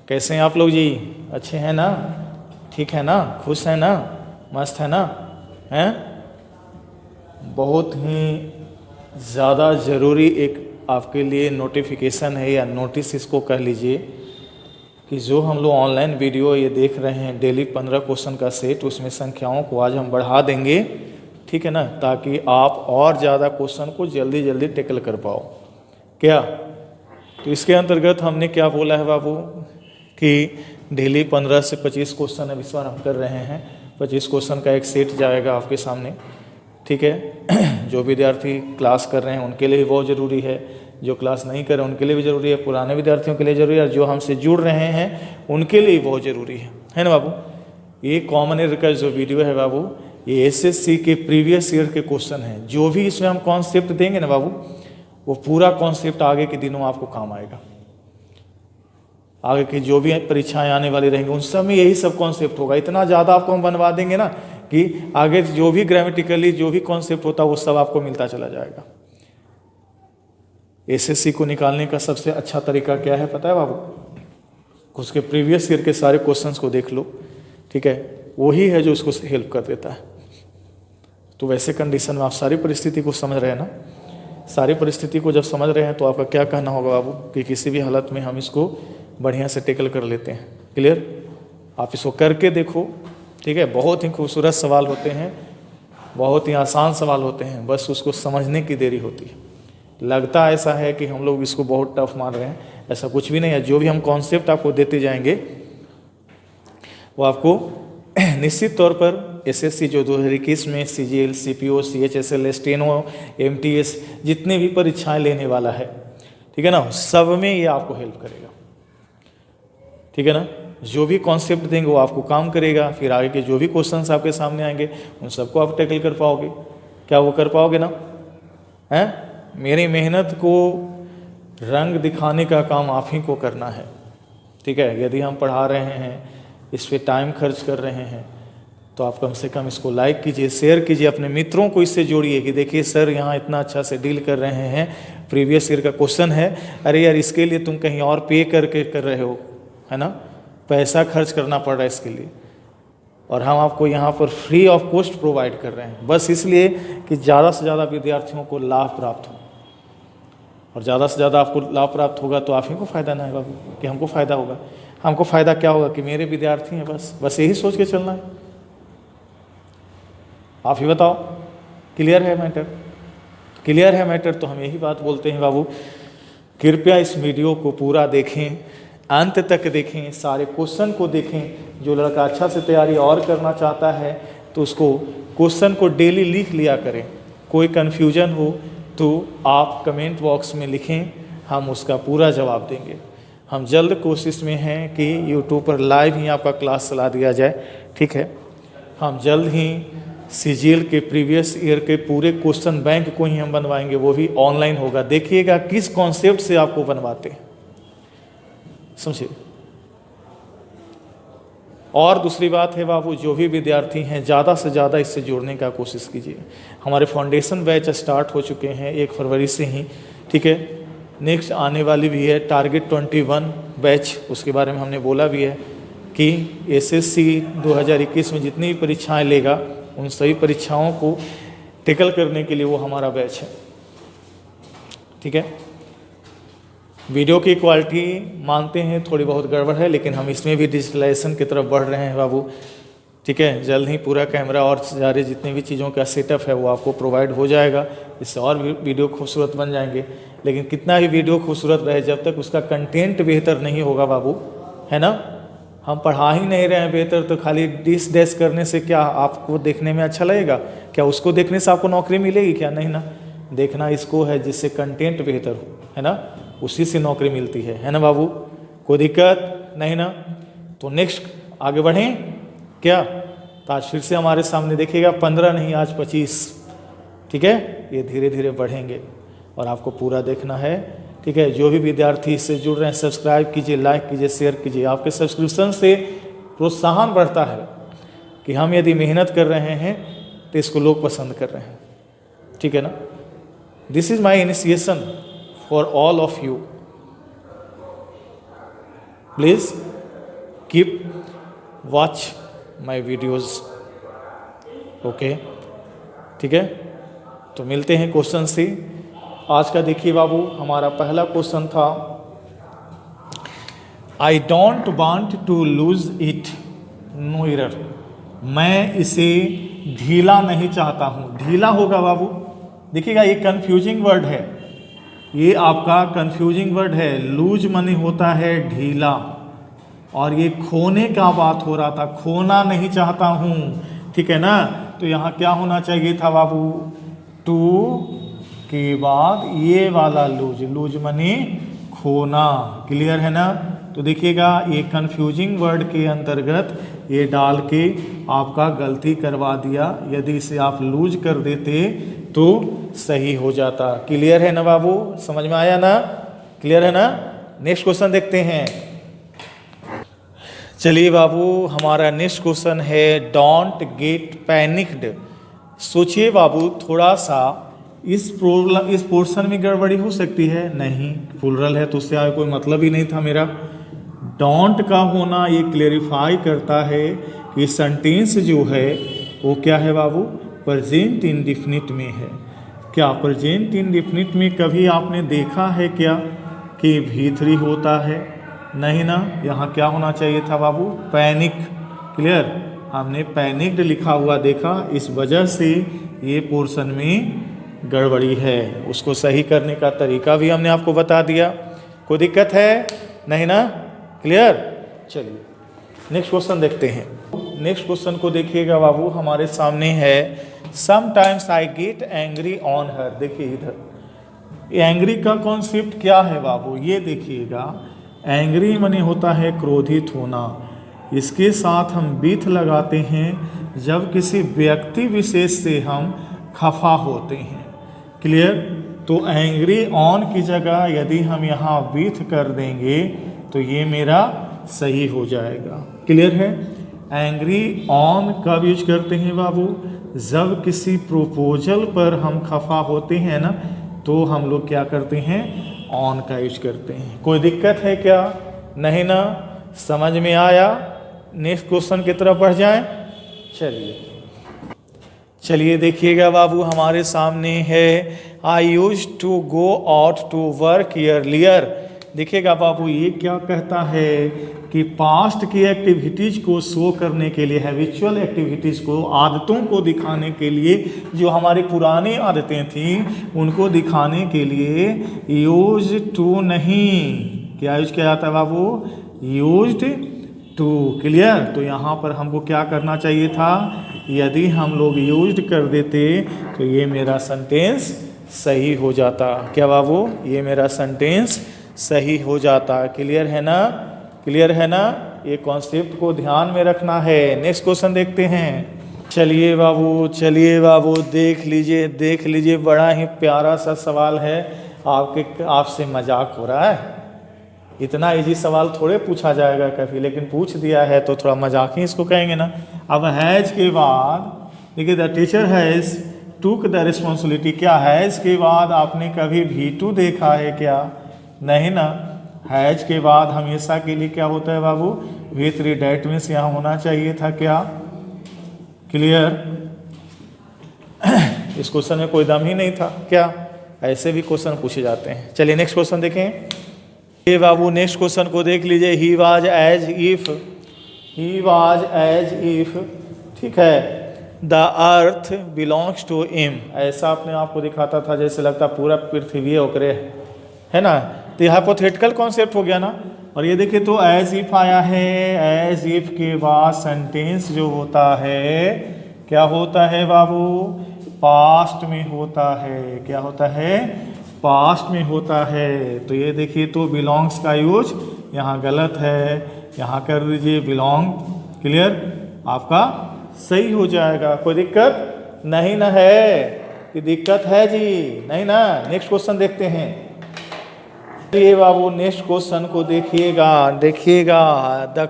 कैसे हैं आप लोग जी? अच्छे हैं ना? ठीक है ना? खुश हैं ना? मस्त है ना? हैं? बहुत ही ज़्यादा ज़रूरी एक आपके लिए नोटिफिकेशन है या नोटिस इसको कह लीजिए कि जो हम लोग ऑनलाइन वीडियो ये देख रहे हैं डेली 15 क्वेश्चन का सेट, उसमें संख्याओं को आज हम बढ़ा देंगे, ठीक है ना, ताकि आप और ज़्यादा क्वेश्चन को जल्दी जल्दी टेकल कर पाओ। क्या? तो इसके अंतर्गत हमने क्या बोला है बाबू कि डेली 15 से 25 क्वेश्चन अब इस बार हम कर रहे हैं। 25 क्वेश्चन का एक सेट जाएगा आपके सामने, ठीक है। जो विद्यार्थी क्लास कर रहे हैं उनके लिए भी बहुत ज़रूरी है, जो क्लास नहीं कर रहे हैं उनके लिए भी ज़रूरी है, पुराने विद्यार्थियों के लिए ज़रूरी है, और जो हमसे जुड़ रहे हैं उनके लिए बहुत ज़रूरी है ना बाबू। ये कॉमन ईयर का जो वीडियो है बाबू, ये एसएससी के प्रीवियस ईयर के क्वेश्चन हैं। जो भी इसमें हम कॉन्सेप्ट देंगे ना बाबू, वो पूरा कॉन्सेप्ट आगे के दिनों आपको काम आएगा। आगे की जो भी परीक्षाएं आने वाली रहेंगी उन सब में यही सब कॉन्सेप्ट होगा। इतना ज़्यादा आपको हम बनवा देंगे ना कि आगे जो भी ग्रामेटिकली जो भी कॉन्सेप्ट होता है वो सब आपको मिलता चला जाएगा। एसएससी को निकालने का सबसे अच्छा तरीका क्या है पता है बाबू? उसके प्रीवियस ईयर के सारे क्वेश्चंस को देख लो, ठीक है, वही है जो उसको हेल्प कर देता है। तो वैसे कंडीशन में आप सारी परिस्थिति को समझ रहे हैं ना? सारी परिस्थिति को जब समझ रहे हैं तो आपका क्या कहना होगा बाबू कि किसी भी हालत में हम इसको बढ़िया से टेकल कर लेते हैं। क्लियर? आप इसको करके देखो, ठीक है। बहुत ही खूबसूरत सवाल होते हैं, बहुत ही आसान सवाल होते हैं, बस उसको समझने की देरी होती है। लगता ऐसा है कि हम लोग इसको बहुत टफ मान रहे हैं, ऐसा कुछ भी नहीं है। जो भी हम कॉन्सेप्ट आपको देते जाएंगे वो आपको निश्चित तौर पर एसएससी जो 2021 में CGL, CPO, CHSL, steno, MTS जितने भी परीक्षाएं लेने वाला है, ठीक है ना, सब में ये आपको हेल्प करेगा, ठीक है ना। जो भी कॉन्सेप्ट देंगे वो आपको काम करेगा। फिर आगे के जो भी क्वेश्चंस आपके सामने आएंगे उन सबको आप टैकल कर पाओगे। क्या वो कर पाओगे ना? हैं? मेरी मेहनत को रंग दिखाने का काम आप ही को करना है, ठीक है। यदि हम पढ़ा रहे हैं, इस पर टाइम खर्च कर रहे हैं, तो आप कम से कम इसको लाइक कीजिए, शेयर कीजिए, अपने मित्रों को इससे जोड़िए कि देखिए सर यहाँ इतना अच्छा से डील कर रहे हैं, प्रीवियस ईयर का क्वेश्चन है, अरे यार इसके लिए तुम कहीं और पे करके कर रहे हो, है ना, पैसा खर्च करना पड़ रहा है इसके लिए, और हम आपको यहाँ पर फ्री ऑफ कॉस्ट प्रोवाइड कर रहे हैं, बस इसलिए कि ज़्यादा से ज़्यादा विद्यार्थियों को लाभ प्राप्त हो। और ज़्यादा से ज़्यादा आपको लाभ प्राप्त होगा तो आप ही को फ़ायदा ना है बाबू, कि हमको फ़ायदा होगा। हमको फ़ायदा क्या होगा कि मेरे विद्यार्थी हैं, बस यही सोच के चलना है। आप ही बताओ, क्लियर है मैटर? क्लियर है मैटर? तो हम यही बात बोलते हैं बाबू, कृपया इस वीडियो को पूरा देखें, अंत तक देखें, सारे क्वेश्चन को देखें। जो लड़का अच्छा से तैयारी और करना चाहता है तो उसको क्वेश्चन को डेली लिख लिया करें। कोई कन्फ्यूजन हो तो आप कमेंट बॉक्स में लिखें, हम उसका पूरा जवाब देंगे। हम जल्द कोशिश में हैं कि यूट्यूब पर लाइव ही आपका क्लास चला दिया जाए, ठीक है। हम जल्द ही सीजीएल के प्रीवियस ईयर के पूरे क्वेश्चन बैंक को ही हम बनवाएंगे, वो भी ऑनलाइन होगा। देखिएगा किस कॉन्सेप्ट से आपको बनवाते हैं, समझिए। और दूसरी बात है बाबू, जो भी विद्यार्थी हैं ज़्यादा से ज़्यादा इससे जुड़ने का कोशिश कीजिए। हमारे फाउंडेशन बैच स्टार्ट हो चुके हैं 1 फरवरी से ही, ठीक है। नेक्स्ट आने वाली भी है टारगेट 21 बैच, उसके बारे में हमने बोला भी है कि एसएससी 2021 में जितनी भी परीक्षाएं लेगा उन सभी परीक्षाओं को टैकल करने के लिए वो हमारा बैच है, ठीक है। वीडियो की क्वालिटी मानते हैं थोड़ी बहुत गड़बड़ है, लेकिन हम इसमें भी डिजिटलाइजेशन की तरफ बढ़ रहे हैं बाबू, ठीक है। जल्द ही पूरा कैमरा और सारे जितने भी चीज़ों का सेटअप है वो आपको प्रोवाइड हो जाएगा, इससे और वीडियो खूबसूरत बन जाएंगे। लेकिन कितना ही वीडियो खूबसूरत रहे, जब तक उसका कंटेंट बेहतर नहीं होगा बाबू, है ना, हम पढ़ा ही नहीं रहे हैं बेहतर, तो खाली डिस डैश करने से क्या आपको देखने में अच्छा लगेगा? क्या उसको देखने से आपको नौकरी मिलेगी? क्या नहीं ना। देखना इसको है जिससे कंटेंट बेहतर हो, है ना, उसी से नौकरी मिलती है ना बाबू। कोई दिक्कत नहीं ना? तो नेक्स्ट आगे बढ़ें क्या? तो आज फिर से हमारे सामने देखिएगा 15 नहीं आज 25, ठीक है। ये धीरे धीरे बढ़ेंगे और आपको पूरा देखना है, ठीक है। जो भी विद्यार्थी इससे जुड़ रहे हैं सब्सक्राइब कीजिए, लाइक कीजिए, शेयर कीजिए। आपके सब्सक्रिप्शन से प्रोत्साहन बढ़ता है कि हम यदि मेहनत कर रहे हैं तो इसको लोग पसंद कर रहे हैं, ठीक है ना। This is my initiation for all of you, please keep watch my videos. Okay, ठीक है। तो मिलते हैं क्वेश्चन से। आज का देखिए बाबू, हमारा पहला क्वेश्चन था, I don't want to lose it, no error. मैं इसे ढीला नहीं चाहता हूँ। ढीला होगा बाबू, देखिएगा ये कंफ्यूजिंग वर्ड है, ये आपका कंफ्यूजिंग वर्ड है। लूज मनी होता है ढीला, और ये खोने का बात हो रहा था, खोना नहीं चाहता हूँ, ठीक है ना। तो यहाँ क्या होना चाहिए था बाबू, टू के बाद ये वाला लूज, लूज मनी खोना। क्लियर है ना। तो देखिएगा ये कंफ्यूजिंग वर्ड के अंतर्गत ये डाल के आपका गलती करवा दिया। यदि इसे आप लूज कर देते तो सही हो जाता। क्लियर है ना बाबू, समझ में आया ना, क्लियर है ना। नेक्स्ट क्वेश्चन देखते हैं। चलिए बाबू, हमारा नेक्स्ट क्वेश्चन है, डोंट गेट पैनिक्ड। सोचिए बाबू थोड़ा सा, इस पोर्शन में गड़बड़ी हो सकती है, नहीं, प्लूरल है तो उससे कोई मतलब ही नहीं था मेरा। डोंट का होना ये क्लेरिफाई करता है कि सेंटेंस जो है वो क्या है बाबू, प्रेजेंट इंडेफिनिट में है। क्या प्रेजेंट इंडेफिनिट में कभी आपने देखा है क्या कि V3 होता है, नहीं ना। यहाँ क्या होना चाहिए था बाबू, पैनिक। क्लियर, हमने पैनिक्ड लिखा हुआ देखा, इस वजह से ये पोर्शन में गड़बड़ी है। उसको सही करने का तरीका भी हमने आपको बता दिया। कोई दिक्कत है, नहीं ना, क्लियर। चलिए नेक्स्ट क्वेश्चन देखते हैं। नेक्स्ट क्वेश्चन को देखिएगा बाबू, हमारे सामने है, sometimes I get angry on her. देखिए इधर एंग्री का कॉन्सेप्ट क्या है बाबू, ये देखिएगा। एंग्री मनी होता है क्रोधित होना, इसके साथ हम विथ लगाते हैं जब किसी व्यक्ति विशेष से हम खफा होते हैं। क्लियर। तो एंग्री ऑन की जगह यदि हम यहाँ विथ कर देंगे तो ये मेरा सही हो जाएगा। क्लियर है। एंग्री ऑन कब यूज करते हैं बाबू, जब किसी प्रोपोजल पर हम खफा होते हैं ना, तो हम लोग क्या करते हैं, ऑन का यूज करते हैं। कोई दिक्कत है क्या, नहीं ना, समझ में आया। नेक्स्ट क्वेश्चन की तरफ बढ़ जाएं। चलिए देखिएगा बाबू, हमारे सामने है, I use to go out to work earlier. देखिएगा बाबू ये क्या कहता है कि पास्ट की एक्टिविटीज़ को शो करने के लिए, हैबिचुअल एक्टिविटीज़ को, आदतों को दिखाने के लिए, जो हमारी पुरानी आदतें थी उनको दिखाने के लिए यूज टू नहीं, क्या यूज किया जाता है बाबू, यूज्ड टू। क्लियर। तो यहाँ पर हमको क्या करना चाहिए था, यदि हम लोग यूज्ड कर देते तो ये मेरा सेंटेंस सही हो जाता। क्या बाबू, ये मेरा सेंटेंस सही हो जाता। क्लियर है ना, क्लियर है ना। ये कॉन्सेप्ट को ध्यान में रखना है। नेक्स्ट क्वेश्चन देखते हैं। चलिए बाबू देख लीजिए, बड़ा ही प्यारा सा सवाल है। आपसे मजाक हो रहा है, इतना इजी सवाल थोड़े पूछा जाएगा कभी, लेकिन पूछ दिया है तो थोड़ा मजाक ही इसको कहेंगे ना। अब हैज के बाद देखिए, the teacher has took the responsibility. क्या हैज के बाद आपने कभी V2 देखा है क्या, नहीं ना। हैज के बाद हमेशा के लिए क्या होता है बाबू, V3। डेट मीन्स यहाँ होना चाहिए था क्या, क्लियर। इस क्वेश्चन में कोई दम ही नहीं था क्या, ऐसे भी क्वेश्चन पूछे जाते हैं। चलिए नेक्स्ट क्वेश्चन देखें। ये बाबू नेक्स्ट क्वेश्चन को देख लीजिए। ही वाज एज इफ, ठीक है, the earth belongs to him. ऐसा अपने आप को दिखाता था जैसे लगता पूरा पृथ्वी ओकरे है ना। तो यह हाइपोथेटिकल कॉन्सेप्ट हो गया ना। और ये देखिए तो एज इफ आया है, एज इफ के बाद सेंटेंस जो होता है क्या होता है बाबू, पास्ट में होता है। क्या होता है, पास्ट में होता है। तो ये देखिए तो बिलोंग्स का यूज यहाँ गलत है, यहाँ कर दीजिए बिलोंग। क्लियर, आपका सही हो जाएगा। कोई दिक्कत नहीं ना है, कि दिक्कत है जी, नहीं ना। नेक्स्ट क्वेश्चन देखते हैं। ये बाबू नेक्स्ट क्वेश्चन को देखिएगा। द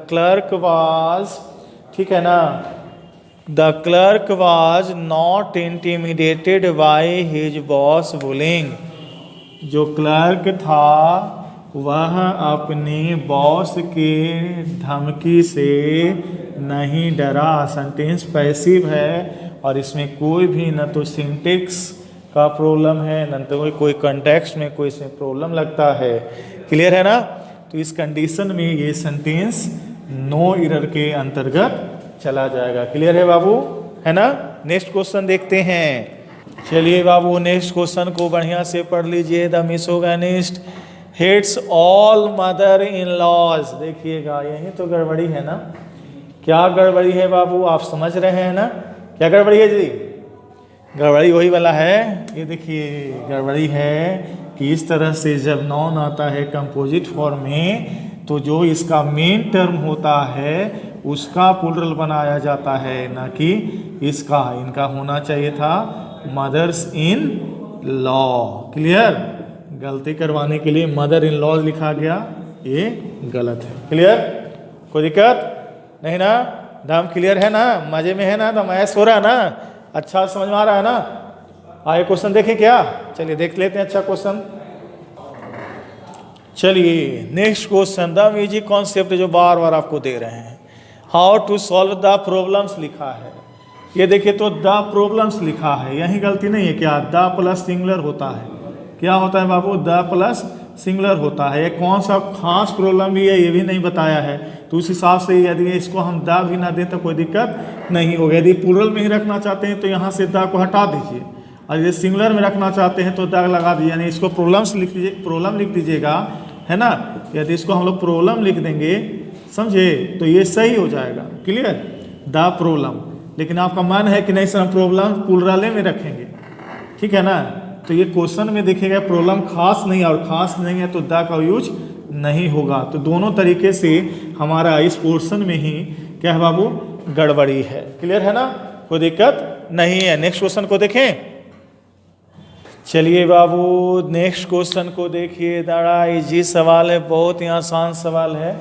क्लर्क वाज, ठीक है ना, the clerk was not intimidated by his boss bullying. जो क्लर्क था वह अपने बॉस के धमकी से नहीं डरा। सेंटेंस पैसिव है और इसमें कोई भी न तो सिंटेक्स का प्रॉब्लम है न तो कोई कंटेक्स्ट में कोई इसमें प्रॉब्लम लगता है। क्लियर है ना? तो इस कंडीशन में ये सेंटेंस नो एरर के अंतर्गत चला जाएगा। क्लियर है बाबू? है ना? नेक्स्ट क्वेश्चन देखते हैं। चलिए बाबू नेक्स्ट क्वेश्चन को बढ़िया से पढ़ लीजिए। The misogynist hates all mother in laws. देखिएगा यही तो गड़बड़ी है ना। क्या गड़बड़ी है बाबू? आप समझ रहे हैं ना क्या गड़बड़ी है जी? गड़बड़ी वही वाला है। ये देखिए गड़बड़ी है कि इस तरह से जब नाउन आता है कंपोजिट फॉर्म में तो जो इसका मेन टर्म होता है उसका प्लूरल बनाया जाता है, ना कि इसका। इनका होना चाहिए था मदर्स इन लॉ। क्लियर? गलती करवाने के लिए मदर इन लॉ लिखा गया, ये गलत है। क्लियर? कोई दिक्कत नहीं ना? दाम क्लियर है ना? मजे में है ना? तो मैथ हो रहा है ना? अच्छा समझ में आ रहा है ना? आए क्वेश्चन देखें क्या? चलिए देख लेते हैं अच्छा क्वेश्चन। चलिए next question the music concept जो बार बार आपको दे रहे हैं। How to solve the problems लिखा है। ये देखिए तो द प्रॉब्लम्स लिखा है, यही गलती नहीं है क्या? द प्लस सिंगुलर होता है। क्या होता है बाबू? द प्लस सिंगुलर होता है। कौन सा खास प्रॉब्लम भी है ये भी नहीं बताया है, तो उस हिसाब से यदि इसको हम द भी ना दें तो कोई दिक्कत नहीं होगी। यदि प्लूरल में ही रखना चाहते हैं तो यहाँ से द को हटा दीजिए, और यदि सिंगुलर में रखना चाहते हैं तो द लगा दीजिए, यानी इसको प्रॉब्लम्स लिख दीजिए, प्रॉब्लम लिख दीजिएगा, है ना। यदि इसको हम लोग प्रॉब्लम लिख देंगे, समझे, तो ये सही हो जाएगा। क्लियर? The problem. लेकिन आपका मन है कि नहीं सर हम प्रॉब्लम प्लूरल में रखेंगे, ठीक है ना। तो ये क्वेश्चन में देखिएगा प्रॉब्लम खास नहीं, और खास नहीं है तो द का यूज नहीं होगा। तो दोनों तरीके से हमारा इस पोर्शन में ही क्या है बाबू? गड़बड़ी है। क्लियर है ना? कोई दिक्कत नहीं है। नेक्स्ट क्वेश्चन को देखें। चलिए बाबू नेक्स्ट क्वेश्चन को देखिए। बड़ा इजी सवाल है, बहुत ही आसान सवाल है,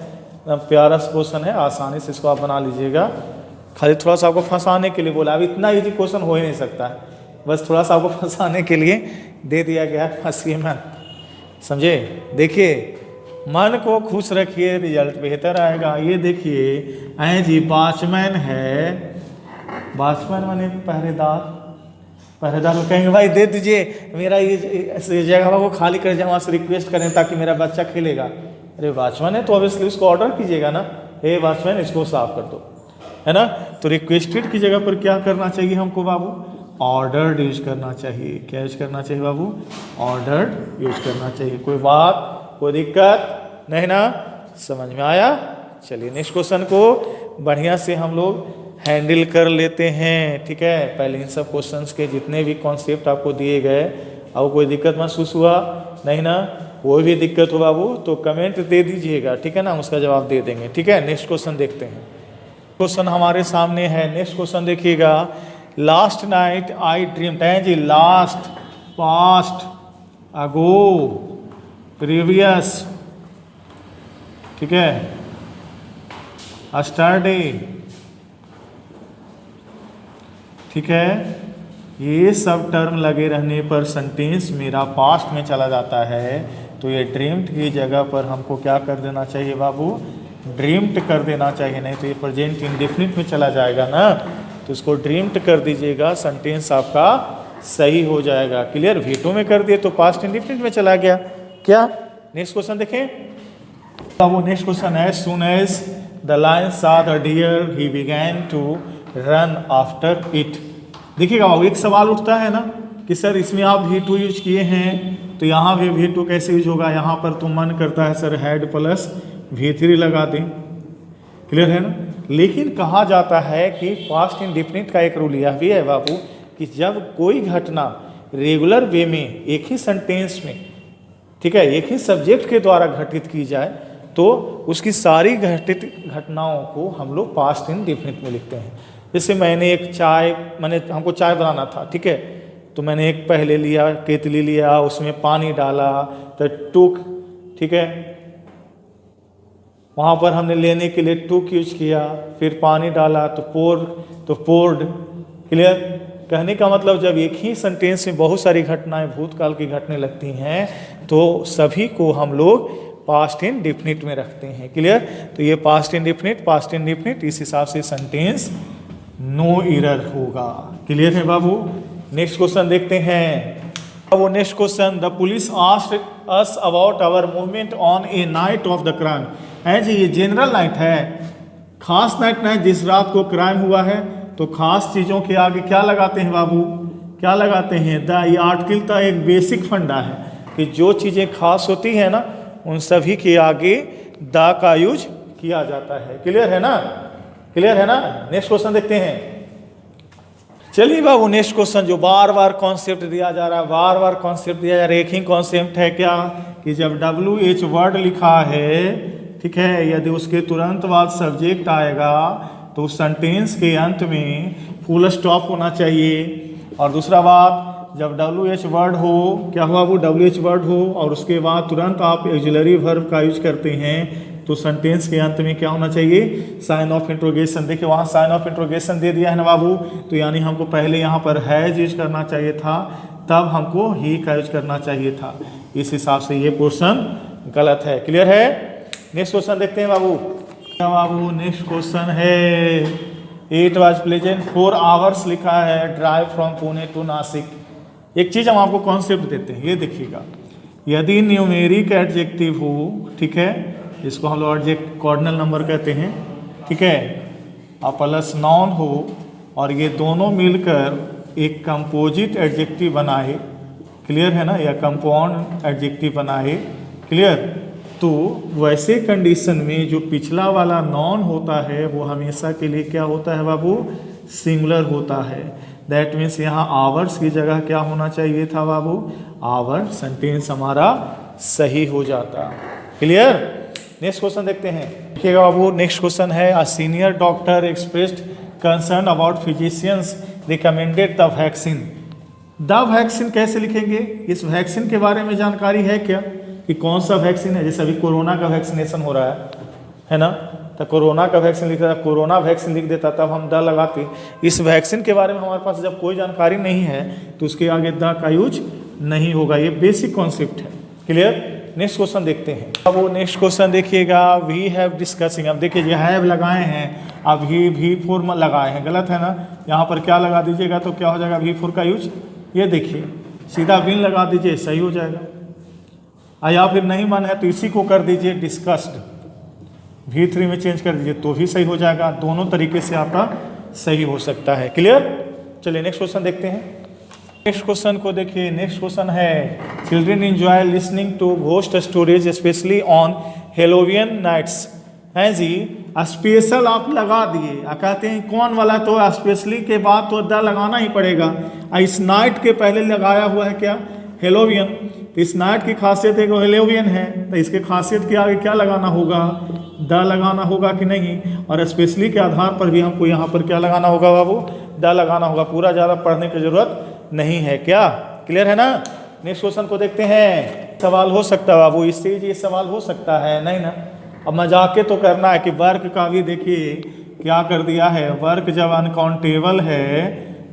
प्यारा क्वेश्चन है, आसानी से इसको आप बना लीजिएगा। खाली थोड़ा सा आपको फंसाने के लिए बोला। अब इतना इजी क्वेश्चन हो ही नहीं सकता है, बस थोड़ा सा आपको फंसाने के लिए दे दिया गया, फंसिए मत, समझे। देखिए मन को खुश रखिए, रिजल्ट बेहतर आएगा। ये देखिए ऐ जी वॉचमैन है, वॉचमैन माने पहरेदार। पहरेदार को कहेंगे भाई दे दीजिए मेरा ये जगह को खाली कर जाए, वहाँ से रिक्वेस्ट करें ताकि मेरा बच्चा खेलेगा। अरे वॉचमैन है तो ऑब्वियसली उसको ऑर्डर कीजिएगा ना, हे वॉचमैन इसको साफ कर दो, है ना। तो रिक्वेस्टेड की जगह पर क्या करना चाहिए हमको बाबू? ऑर्डर्ड यूज करना चाहिए। क्या यूज करना चाहिए बाबू? ऑर्डर्ड यूज करना चाहिए। कोई बात, कोई दिक्कत नहीं ना? समझ में आया? चलिए नेक्स्ट क्वेश्चन को बढ़िया से हम लोग हैंडल कर लेते हैं, ठीक है। पहले इन सब क्वेश्चंस के जितने भी कॉन्सेप्ट आपको दिए गए, अब कोई दिक्कत महसूस हुआ नहीं ना? कोई भी दिक्कत हो बाबू तो कमेंट दे दीजिएगा, ठीक है ना, उसका जवाब दे देंगे, ठीक है। नेक्स्ट क्वेश्चन देखते हैं। क्वेश्चन हमारे सामने है। नेक्स्ट क्वेश्चन देखिएगा। लास्ट नाइट आई ड्रीम्ड है जी, लास्ट, पास्ट, अगो, प्रीवियस, ठीक है, अस्टरडे, ठीक है। ये सब टर्म लगे रहने पर सेंटेंस मेरा पास्ट में चला जाता है, तो ये ड्रीम्ड की जगह पर हमको क्या कर देना चाहिए बाबू? ड्रीम्ड कर देना चाहिए, नहीं तो ये प्रेजेंट इंडेफिनिट में चला जाएगा ना। तो इसको ड्रीम्ड कर दीजिएगा, सेंटेंस आपका सही हो जाएगा। क्लियर? वीटो में कर दिए तो पास्ट इंडेफिनिट में चला गया। क्या? नेक्स्ट क्वेश्चन देखें। वो नेक्स्ट क्वेश्चन है, soon as the lion saw the deer he began to run after it. देखिएगा एक सवाल उठता है ना कि सर इसमें आप V2 यूज किए हैं तो यहाँ भी V2 कैसे यूज होगा? यहाँ पर तो मन करता है सर हैड प्लस V3 लगा दें। क्लियर है ना? लेकिन कहा जाता है कि पास्ट इंडेफिनिट का एक रूल यह भी है बाबू कि जब कोई घटना रेगुलर वे में एक ही सेंटेंस में, ठीक है, एक ही सब्जेक्ट के द्वारा घटित की जाए तो उसकी सारी घटित घटनाओं को हम लोग पास्ट इंडेफिनिट में लिखते हैं। जैसे मैंने एक हमको चाय बनाना था, ठीक है, तो मैंने एक पहले लिया, केतली लिया, उसमें पानी डाला, तो टूक, ठीक है, वहाँ पर हमने लेने के लिए टूक यूज किया, फिर पानी डाला तो पोर्ड। क्लियर? कहने का मतलब जब एक ही सेंटेंस में बहुत सारी घटनाएं भूतकाल की घटने लगती हैं तो सभी को हम लोग पास्ट इंडेफिनिट में रखते हैं। क्लियर? तो ये पास्ट इंडेफिनिट, इस हिसाब से सेंटेंस नो एरर होगा। क्लियर है बाबू? नेक्स्ट क्वेश्चन देखते हैं। वो next question, the police asked us about our movement on a night of the crime. है जी, ये जनरल नाइट है, खास नाइट नहीं, जिस रात को क्राइम हुआ है। तो खास चीज़ों के आगे क्या लगाते हैं बाबू? क्या लगाते हैं? द। ये आर्टिकल का एक बेसिक फंडा है कि जो चीज़ें खास होती है ना, उन सभी के आगे द का यूज किया जाता है। क्लियर है ना? क्लियर है ना? नेक्स्ट क्वेश्चन देखते हैं। चलिए बाबू, नेक्स्ट क्वेश्चन जो बार बार कॉन्सेप्ट दिया जा रहा है, बार बार कॉन्सेप्ट दिया जा रहा है, एक ही कॉन्सेप्ट है क्या कि जब WH वर्ड लिखा है, ठीक है, यदि उसके तुरंत बाद सब्जेक्ट आएगा तो उस सेंटेंस के अंत में फुल स्टॉप होना चाहिए। और दूसरा बात, जब WH वर्ड हो, क्या हुआ वो WH वर्ड हो और उसके बाद तुरंत आप ऑक्सिलरी वर्ब का यूज करते हैं, तो सेंटेंस के अंत में क्या होना चाहिए? Sign of interrogation. देखिए वहाँ साइन ऑफ इंट्रोगेशन दे दिया है ना बाबू, तो यानी हमको पहले यहाँ पर हैज यूज करना चाहिए था, तब हमको ही का यूज करना चाहिए था। इस हिसाब से ये पोर्शन गलत है। क्लियर है? नेक्स्ट क्वेश्चन देखते हैं बाबू। क्या बाबू? नेक्स्ट क्वेश्चन है, 8 was प्लेजेंट 4 hours लिखा है, drive from Pune to Nashik. एक चीज़ हम आपको कॉन्सेप्ट देते हैं, ये देखिएगा, यदि न्यूमेरिक एडजेक्टिव हो, ठीक है, इसको हम लोग एडजेक्ट कॉर्डिनल नंबर कहते हैं, ठीक है, और प्लस नाउन हो और ये दोनों मिलकर एक कंपोजिट एडजेक्टिव बनाए, क्लियर है ना, या कंपाउंड एडजेक्टिव बनाए, क्लियर, तो वैसे कंडीशन में जो पिछला वाला नॉन होता है वो हमेशा के लिए क्या होता है बाबू? सिंगुलर होता है। दैट मीन्स यहाँ आवर्स की जगह क्या होना चाहिए था बाबू? आवर। सेंटेंस हमारा सही हो जाता। क्लियर? नेक्स्ट क्वेश्चन देखते हैं। देखिएगा बाबू, नेक्स्ट क्वेश्चन है, a senior doctor expressed concern about physicians recommended the vaccine. The vaccine कैसे लिखेंगे? इस वैक्सीन के बारे में जानकारी है क्या कि कौन सा वैक्सीन है? जैसे अभी कोरोना का वैक्सीनेशन हो रहा है ना, तो कोरोना का वैक्सीन लिख देता, कोरोना वैक्सीन लिख देता, तब हम द लगाते। इस वैक्सीन के बारे में हमारे पास जब कोई जानकारी नहीं है तो उसके आगे द का यूज नहीं होगा। ये बेसिक कॉन्सेप्ट है। क्लियर? नेक्स्ट क्वेश्चन देखते हैं। अब वो नेक्स्ट क्वेश्चन देखिएगा, वी हैव डिस्कसिंग। अब देखिए ये हैव लगाए हैं, अब V4 लगाए हैं, गलत है ना। यहाँ पर क्या लगा दीजिएगा तो क्या हो जाएगा? V4 का यूज। ये देखिए सीधा विन लगा दीजिए, सही हो जाएगा। या फिर नहीं मन है तो इसी को कर दीजिए डिस्कस्ड, V3 में चेंज कर दीजिए तो भी सही हो जाएगा। दोनों तरीके से आपका सही हो सकता है। क्लियर? चलिए नेक्स्ट क्वेश्चन देखते हैं। नेक्स्ट क्वेश्चन को देखिए। नेक्स्ट क्वेश्चन है, children enjoy listening to ghost stories specially on Halloween nights. हैं जी, स्पेशल आप लगा दिए, कहते हैं कौन वाला, तो स्पेशली के बाद तो द लगाना ही पड़ेगा। इस नाइट के पहले लगाया हुआ है क्या? हेलोवियन। तो इस नाइट की खासियत है कि हेलोवियन है, तो इसके खासियत के आगे क्या लगाना होगा? द लगाना होगा कि नहीं? और स्पेशली के आधार पर भी हमको यहाँ पर क्या लगाना होगा बाबू? द लगाना होगा। पूरा ज़्यादा पढ़ने की जरूरत नहीं है। क्या? क्लियर है ना? नेक्स्ट क्वेश्चन को देखते हैं। सवाल हो सकता है बाबू, इससे ये सवाल हो सकता है नहीं ना? अब मजाके तो करना है कि वर्क का भी देखिए क्या कर दिया है। वर्क जब अनकाउंटेबल है,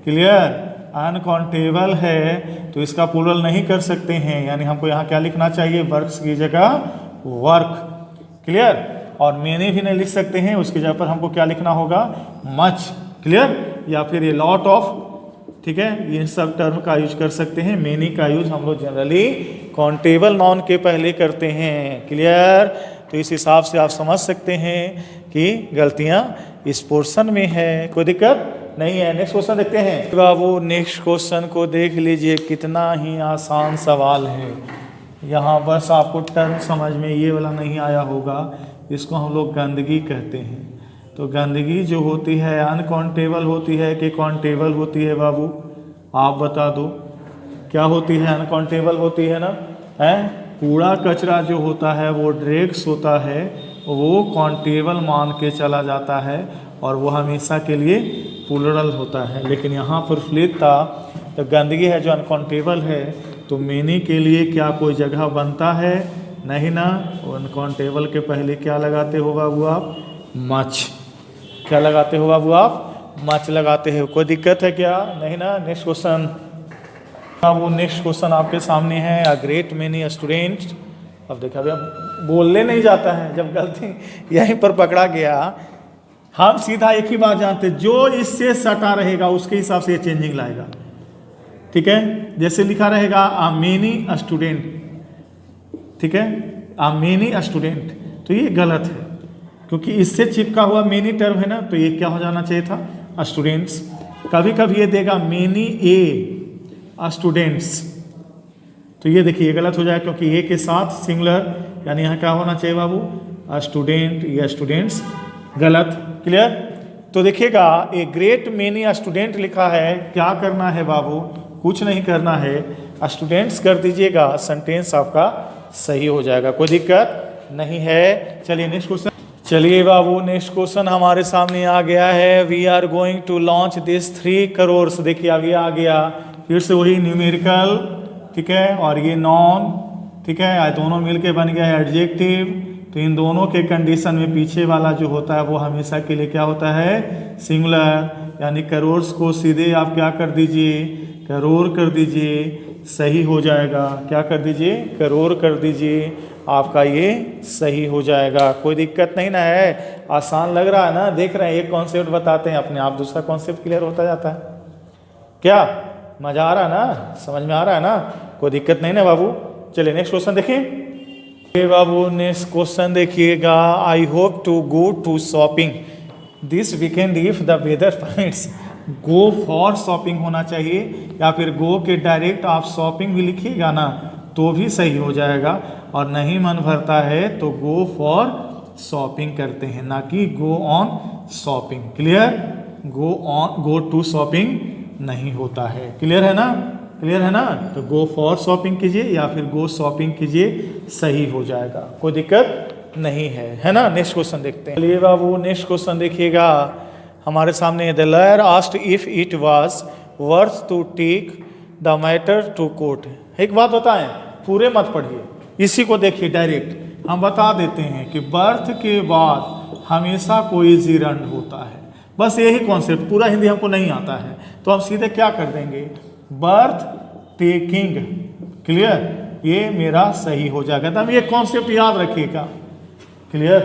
क्लियर, अनकाउंटेबल है तो इसका प्लूरल नहीं कर सकते हैं, यानी हमको यहाँ क्या लिखना चाहिए? वर्क्स की जगह वर्क। क्लियर? और मेनी भी नहीं लिख सकते हैं, उसकी जगह पर हमको क्या लिखना होगा? मच। क्लियर? या फिर ये लॉट ऑफ, ठीक है, ये सब टर्म का यूज कर सकते हैं। मेनी का यूज हम लोग जनरली काउंटेबल नाउन के पहले करते हैं। क्लियर? तो इस हिसाब से आप समझ सकते हैं कि गलतियां इस पोर्शन में है, कोई दिक्कत नहीं है। नेक्स्ट क्वेश्चन देखते हैं बाबू। नेक्स्ट क्वेश्चन को देख लीजिए, कितना ही आसान सवाल है। यहाँ बस आपको टर्म समझ में ये वाला नहीं आया होगा, इसको हम लोग गंदगी कहते हैं। तो गंदगी जो होती है अनकाउंटेबल होती है कि काउंटेबल होती है बाबू? आप बता दो क्या होती है? अनकाउंटेबल होती है ना, है। कूड़ा कचरा जो होता है वो ड्रेग्स होता है, वो काउंटेबल मान के चला जाता है और वो हमेशा के लिए प्लूरल होता है। लेकिन यहाँ पर फ्लिप था तो गंदगी है जो अनकाउंटेबल है, तो मेनी के लिए क्या कोई जगह बनता है? नहीं ना। अनकाउंटेबल के पहले क्या लगाते हो बाबू आप? मच। क्या लगाते हो बाबू आप? मच लगाते हो। कोई दिक्कत है क्या? नहीं ना। Next question. अब वो नेक्स्ट क्वेश्चन आपके सामने है। अ ग्रेट मेनी स्टूडेंट्स अब देखा भैया बोलने नहीं जाता है, जब गलती यहीं पर पकड़ा गया, हम सीधा एक ही बात जानते, जो इससे सटा रहेगा उसके हिसाब से ये चेंजिंग लाएगा। ठीक है, जैसे लिखा रहेगा आ मेनी स्टूडेंट, ठीक है, आ मेनी स्टूडेंट, तो ये गलत है क्योंकि इससे चिपका हुआ मेनी टर्म है ना, तो ये क्या हो जाना चाहिए था स्टूडेंट्स। कभी कभी ये देगा मेनी ए स्टूडेंट्स, तो ये देखिए ये गलत हो जाएगा क्योंकि ए के साथ सिंगुलर, यानी यहाँ क्या होना चाहिए बाबू स्टूडेंट या स्टूडेंट्स, गलत। क्लियर। तो देखिएगा ए ग्रेट मेनी स्टूडेंट लिखा है, क्या करना है बाबू, कुछ नहीं करना है, स्टूडेंट्स कर दीजिएगा, सेंटेंस आपका सही हो जाएगा, कोई दिक्कत नहीं है। चलिए नेक्स्ट क्वेश्चन, चलिए बाबू नेक्स्ट क्वेश्चन हमारे सामने आ गया है। We are going to launch this 3 crore. देखिए अभी आ गया फिर से वही न्यूमेरिकल, ठीक है, और ये नॉन, ठीक है, दोनों मिलके बन गया है एडजेक्टिव। तो इन दोनों के कंडीशन में पीछे वाला जो होता है वो हमेशा के लिए क्या होता है, सिंगुलर, यानी करोड़ को सीधे आप क्या कर दीजिए, करोड़ कर दीजिए, सही हो जाएगा। क्या कर दीजिए, करोड़ कर दीजिए, आपका ये सही हो जाएगा, कोई दिक्कत नहीं ना है। आसान लग रहा है ना, देख रहे हैं एक कॉन्सेप्ट बताते हैं अपने आप दूसरा कॉन्सेप्ट क्लियर होता जाता है। क्या मजा आ रहा है ना, समझ में आ रहा है ना, कोई दिक्कत नहीं ना बाबू। चलिए नेक्स्ट क्वेश्चन देखें। बाबू नेक्स्ट क्वेश्चन देखिएगा। I hope to go to shopping this weekend if the weather permits. Go for shopping होना चाहिए, या फिर गो के डायरेक्ट आप शॉपिंग भी लिखिएगा ना तो भी सही हो जाएगा, और नहीं मन भरता है तो गो फॉर शॉपिंग करते हैं, ना कि go on shopping. Clear, go to shopping नहीं होता है। क्लियर है ना, क्लियर है ना। तो गो फॉर शॉपिंग कीजिए या फिर गो शॉपिंग कीजिए, सही हो जाएगा, कोई दिक्कत नहीं है ना। नेक्स्ट क्वेश्चन देखते हैं। चलिए बाबू नेक्स्ट क्वेश्चन देखिएगा हमारे सामने। The lawyer asked if it was worth to take the matter to court. एक बात बताएं, पूरे मत पढ़िए, इसी को देखिए डायरेक्ट हम बता देते हैं कि बर्थ के बाद हमेशा कोई जिरंड होता है, बस यही कॉन्सेप्ट। पूरा हिंदी हमको नहीं आता है तो हम सीधे क्या कर देंगे, बर्थ टेकिंग। क्लियर, ये मेरा सही हो जाएगा। तो हम ये कॉन्सेप्ट याद रखिएगा। क्लियर,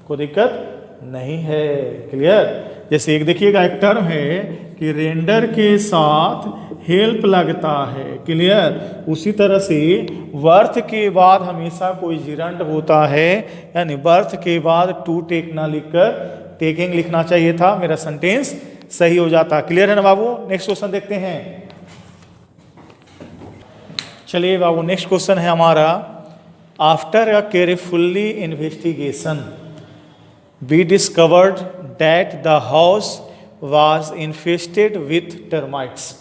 कोई दिक्कत नहीं है। क्लियर, जैसे एक देखिएगा एक टर्म है कि रेंडर के साथ हेल्प लगता है। क्लियर, उसी तरह से वर्थ के बाद हमेशा कोई जिरंड होता है, यानी बर्थ के बाद टू टेक ना लिखकर टेकिंग लिखना चाहिए था, मेरा सेंटेंस सही हो जाता। क्लियर है ना बाबू। नेक्स्ट क्वेश्चन देखते हैं। चलिए बाबू नेक्स्ट क्वेश्चन है हमारा। After a carefully investigation we discovered that the house was infested with termites.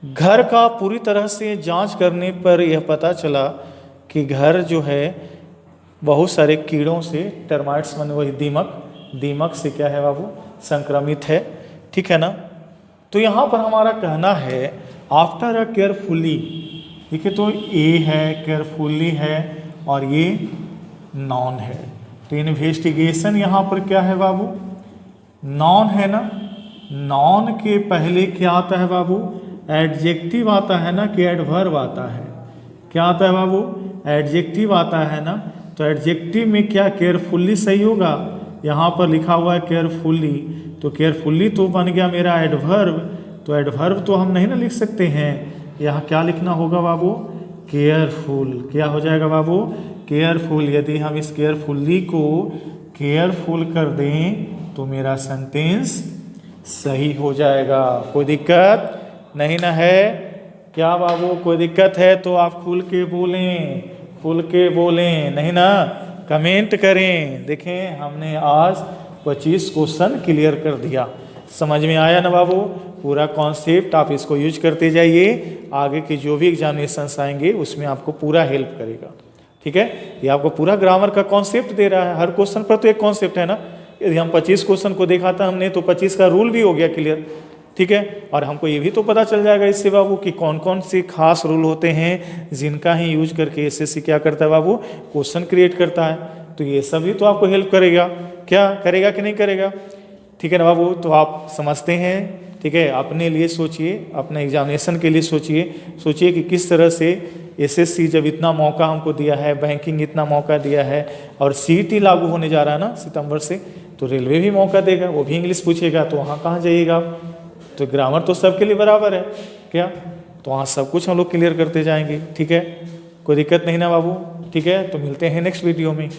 घर का पूरी तरह से जांच करने पर यह पता चला कि घर जो है बहुत सारे कीड़ों से, टर्माइट्स माने वही दीमक से क्या है बाबू, संक्रमित है। ठीक है ना। तो यहाँ पर हमारा कहना है आफ्टर अ केयरफुली, देखिए तो ए है, केयरफुली है, और ये नॉन है। तो इन्वेस्टिगेशन यहाँ पर क्या है बाबू, नॉन है ना। नॉन के पहले क्या आता है बाबू, एडजेक्टिव आता है ना कि एडवर्ब आता है। क्या आता है बाबू, एडजेक्टिव आता है ना। तो एडजेक्टिव में क्या केयरफुली सही होगा, यहाँ पर लिखा हुआ है केयरफुली, तो केयरफुली तो बन गया मेरा एडवर्ब। तो एडवर्ब तो हम नहीं ना लिख सकते हैं, यहाँ क्या लिखना होगा बाबू, केयरफुल। क्या हो जाएगा बाबू, केयरफुल। यदि हम इस केयरफुली को केयरफुल कर दें तो मेरा सेंटेंस सही हो जाएगा, कोई दिक्कत नहीं ना है। क्या बाबू कोई दिक्कत है तो आप खुल के बोलें, खुल के बोलें, नहीं ना कमेंट करें। देखें हमने आज 25 क्वेश्चन क्लियर कर दिया, समझ में आया ना बाबू। पूरा कॉन्सेप्ट आप इसको यूज करते जाइए, आगे के जो भी एग्जामिनेशंस आएंगे उसमें आपको पूरा हेल्प करेगा। ठीक है, ये आपको पूरा ग्रामर का कॉन्सेप्ट दे रहा है, हर क्वेश्चन पर तो एक कॉन्सेप्ट है ना। यदि हम 25 क्वेश्चन को देखा था हमने तो 25 का रूल भी हो गया क्लियर। ठीक है, और हमको ये भी तो पता चल जाएगा इससे बाबू कि कौन कौन से खास रूल होते हैं जिनका ही यूज करके एसएससी क्या करता है बाबू, क्वेश्चन क्रिएट करता है। तो ये सभी तो आपको हेल्प करेगा, क्या करेगा कि नहीं करेगा। ठीक है ना बाबू, तो आप समझते हैं। ठीक है, अपने लिए सोचिए, अपने एग्जामिनेशन के लिए सोचिए कि किस तरह से एसएससी जब इतना मौका हमको दिया है, बैंकिंग इतना मौका दिया है, और सीईटी लागू होने जा रहा है ना सितंबर से, तो रेलवे भी मौका देगा, वो भी इंग्लिश पूछेगा, तो वहाँ कहाँ जाइएगा आप? तो ग्रामर तो सबके लिए बराबर है क्या? तो वहाँ सब कुछ हम लोग क्लियर करते जाएंगे। ठीक है, कोई दिक्कत नहीं ना बाबू? ठीक है, तो मिलते हैं नेक्स्ट वीडियो में।